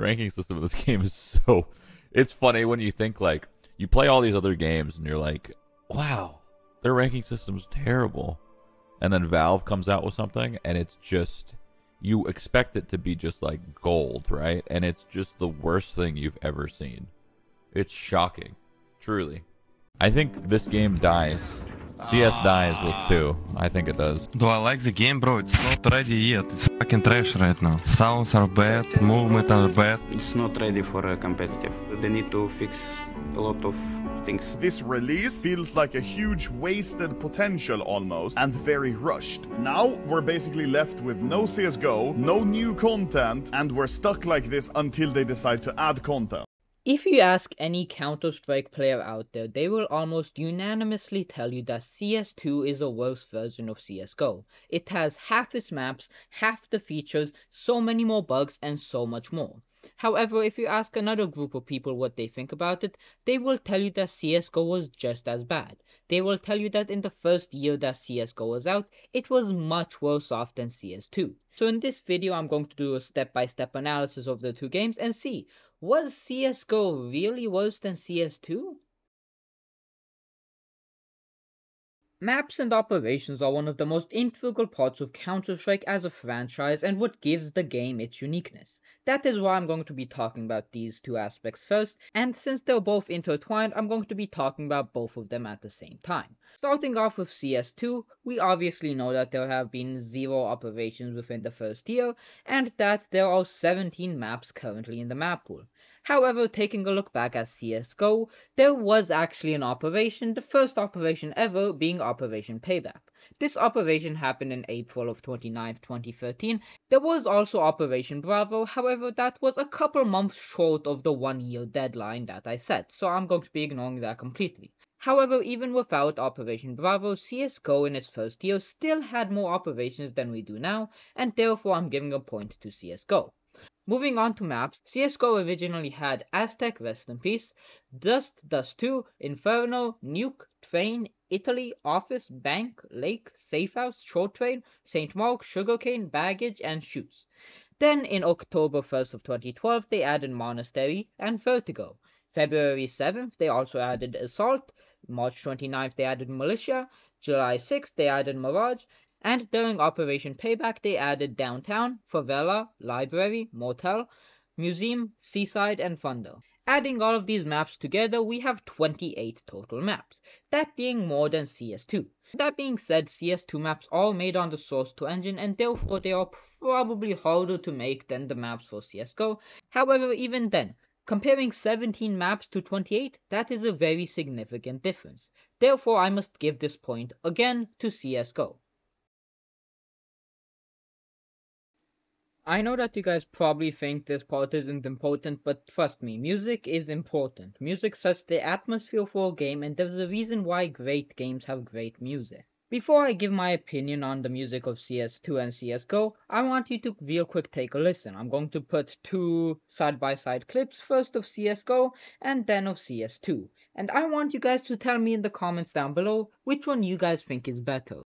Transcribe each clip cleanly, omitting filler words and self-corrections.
ranking system of this game is so... It's funny when you think, like, you play all these other games and you're like, wow, their ranking system's terrible. And then Valve comes out with something and it's just... You expect it to be just like gold, right? And it's just the worst thing you've ever seen. It's shocking. Truly. I think this game dies. CS dies with 2. I think it does. Do I like the game, bro? It's not ready yet. It's fucking trash right now. Sounds are bad, movement are bad. It's not ready for competitive. They need to fix a lot of things. This release feels like a huge wasted potential almost, and very rushed. Now we're basically left with no CSGO, no new content, and we're stuck like this until they decide to add content. If you ask any Counter-Strike player out there, they will almost unanimously tell you that CS2 is a worse version of CSGO. It has half its maps, half the features, so many more bugs, and so much more. However, if you ask another group of people what they think about it, they will tell you that CSGO was just as bad. They will tell you that in the first year that CSGO was out, it was much worse off than CS2. So in this video, I'm going to do a step-by-step analysis of the two games and see, was CSGO really worse than CS2? Maps and operations are one of the most integral parts of Counter-Strike as a franchise and what gives the game its uniqueness. That is why I'm going to be talking about these two aspects first, and since they're both intertwined, I'm going to be talking about both of them at the same time. Starting off with CS2, we obviously know that there have been 0 operations within the first year, and that there are 17 maps currently in the map pool. However, taking a look back at CSGO, there was actually an operation, the first operation ever being Operation Payback. This operation happened in April of 2013. There was also Operation Bravo, however that was a couple months short of the 1-year deadline that I set, so I'm going to be ignoring that completely. However, even without Operation Bravo, CSGO in its first year still had more operations than we do now, and therefore I'm giving a point to CSGO. Moving on to maps, CSGO originally had Aztec, rest in peace, Dust, Dust 2, Inferno, Nuke, Train, Italy, Office, Bank, Lake, Safehouse, Short Train, St. Mark, Sugarcane, Baggage, and Shoots. Then in October 1st of 2012 they added Monastery and Vertigo. February 7th they also added Assault, March 29th they added Militia, July 6th they added Mirage, and during Operation Payback they added Downtown, Favela, Library, Motel, Museum, Seaside, and Thunder. Adding all of these maps together, we have 28 total maps, that being more than CS2. That being said, CS2 maps are made on the Source 2 engine and therefore they are probably harder to make than the maps for CSGO. However, even then, comparing 17 maps to 28, that is a very significant difference. Therefore, I must give this point again to CSGO. I know that you guys probably think this part isn't important, but trust me, music is important. Music sets the atmosphere for a game, and there's a reason why great games have great music. Before I give my opinion on the music of CS2 and CSGO, I want you to real quick take a listen. I'm going to put 2 side-by-side clips, first of CSGO and then of CS2. And I want you guys to tell me in the comments down below which one you guys think is better.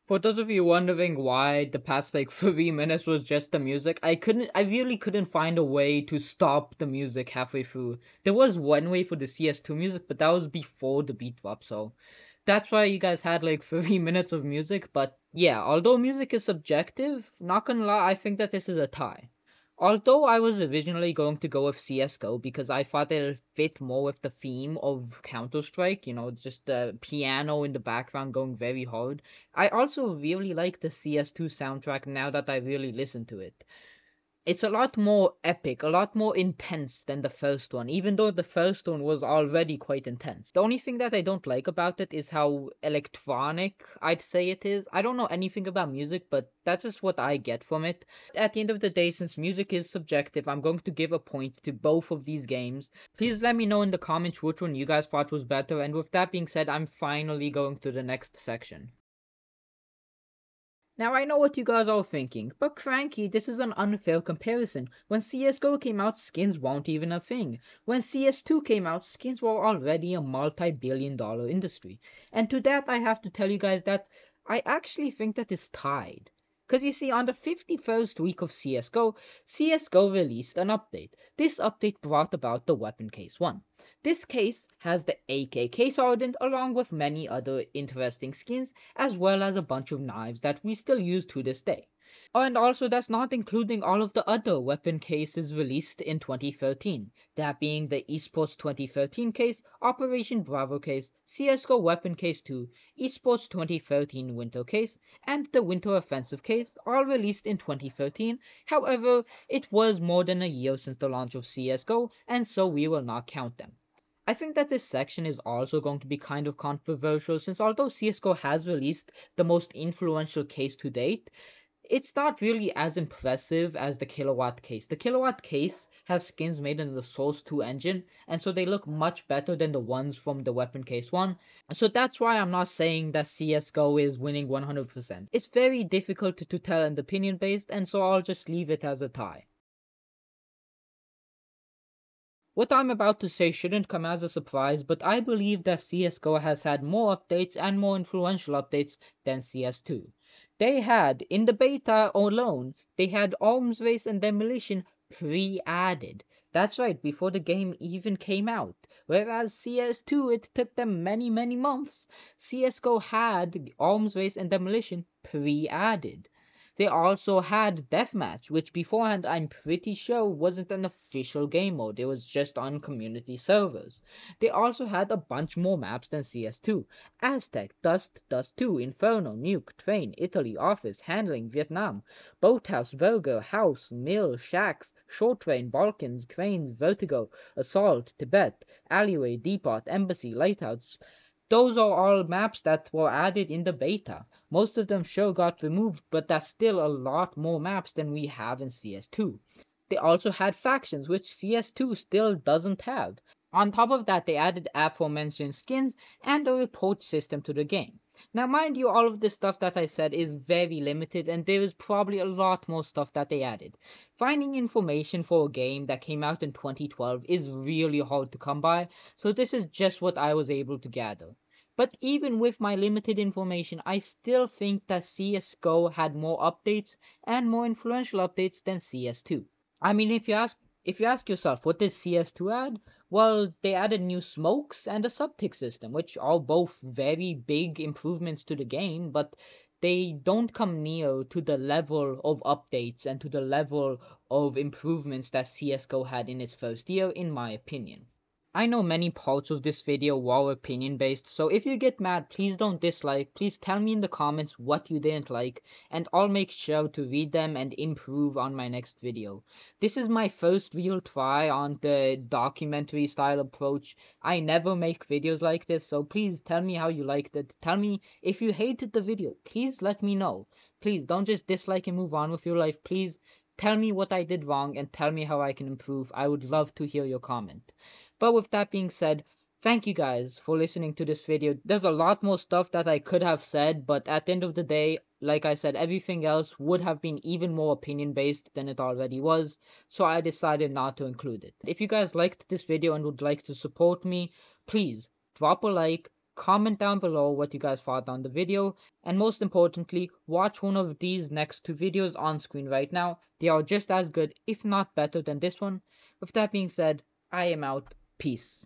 For those of you wondering why the past like 3 minutes was just the music, I really couldn't find a way to stop the music halfway through. There was one way for the CS2 music, but that was before the beat drop, so that's why you guys had like 3 minutes of music. But yeah, although music is subjective, not gonna lie, I think that this is a tie. Although I was originally going to go with CSGO because I thought that it fit more with the theme of Counter-Strike, just the piano in the background going very hard. I also really like the CS2 soundtrack now that I really listen to it. It's a lot more epic, a lot more intense than the first one, even though the first one was already quite intense. The only thing that I don't like about it is how electronic I'd say it is. I don't know anything about music, but that's just what I get from it. At the end of the day, since music is subjective, I'm going to give a point to both of these games. Please let me know in the comments which one you guys thought was better, and with that being said, I'm finally going to the next section. Now I know what you guys are thinking, but Cranky, this is an unfair comparison. When CSGO came out, skins weren't even a thing. When CS2 came out, skins were already a multi-billion-dollar industry. And to that I have to tell you guys that I actually think that is tied. Cause you see, on the 51st week of CSGO released an update. This update brought about the Weapon Case 1. This case has the AK case hardened along with many other interesting skins, as well as a bunch of knives that we still use to this day. Oh, and also that's not including all of the other weapon cases released in 2013, that being the Esports 2013 case, Operation Bravo case, CSGO Weapon Case 2, Esports 2013 Winter case, and the Winter Offensive case, all released in 2013. However, it was more than a year since the launch of CSGO, and so we will not count them. I think that this section is also going to be kind of controversial, since although CSGO has released the most influential case to date, it's not really as impressive as the Kilowatt case. The Kilowatt case has skins made in the Source 2 engine, and so they look much better than the ones from the Weapon Case 1. So that's why I'm not saying that CSGO is winning 100%. It's very difficult to tell and opinion based, and so I'll just leave it as a tie. What I'm about to say shouldn't come as a surprise, but I believe that CSGO has had more updates and more influential updates than CS2. They had, in the beta alone, they had arms race and demolition pre-added. That's right, before the game even came out. Whereas CS2, it took them many months. CSGO had arms race and demolition pre-added. They also had Deathmatch, which beforehand I'm pretty sure wasn't an official game mode, it was just on community servers. They also had a bunch more maps than CS2. Aztec, Dust, Dust 2, Inferno, Nuke, Train, Italy, Office, Handling, Vietnam, Boathouse, Burger, House, Mill, Shacks, Short Train, Balkans, Cranes, Vertigo, Assault, Tibet, Alleyway, Depot, Embassy, Lighthouse. Those are all maps that were added in the beta. Most of them sure got removed, but that's still a lot more maps than we have in CS2. They also had factions, which CS2 still doesn't have. On top of that, they added aforementioned skins and a report system to the game. Now mind you, all of this stuff that I said is very limited, and there is probably a lot more stuff that they added. Finding information for a game that came out in 2012 is really hard to come by, so this is just what I was able to gather. But even with my limited information, I still think that CSGO had more updates and more influential updates than CS2. I mean, if you ask yourself, what does CS2 add? Well, they added new smokes and a subtick system, which are both very big improvements to the game, but they don't come near to the level of updates and to the level of improvements that CSGO had in its first year, in my opinion. I know many parts of this video were opinion based, so if you get mad, please don't dislike, please tell me in the comments what you didn't like, and I'll make sure to read them and improve on my next video. This is my first real try on the documentary style approach. I never make videos like this, so please tell me how you liked it. Tell me if you hated the video, please let me know. Please don't just dislike and move on with your life, please tell me what I did wrong and tell me how I can improve. I would love to hear your comment. But with that being said, thank you guys for listening to this video. There's a lot more stuff that I could have said, but at the end of the day, like I said, everything else would have been even more opinion based than it already was, so I decided not to include it. If you guys liked this video and would like to support me, please drop a like, comment down below what you guys thought on the video, and most importantly, watch one of these next 2 videos on screen right now. They are just as good, if not better than this one. With that being said, I am out. Peace.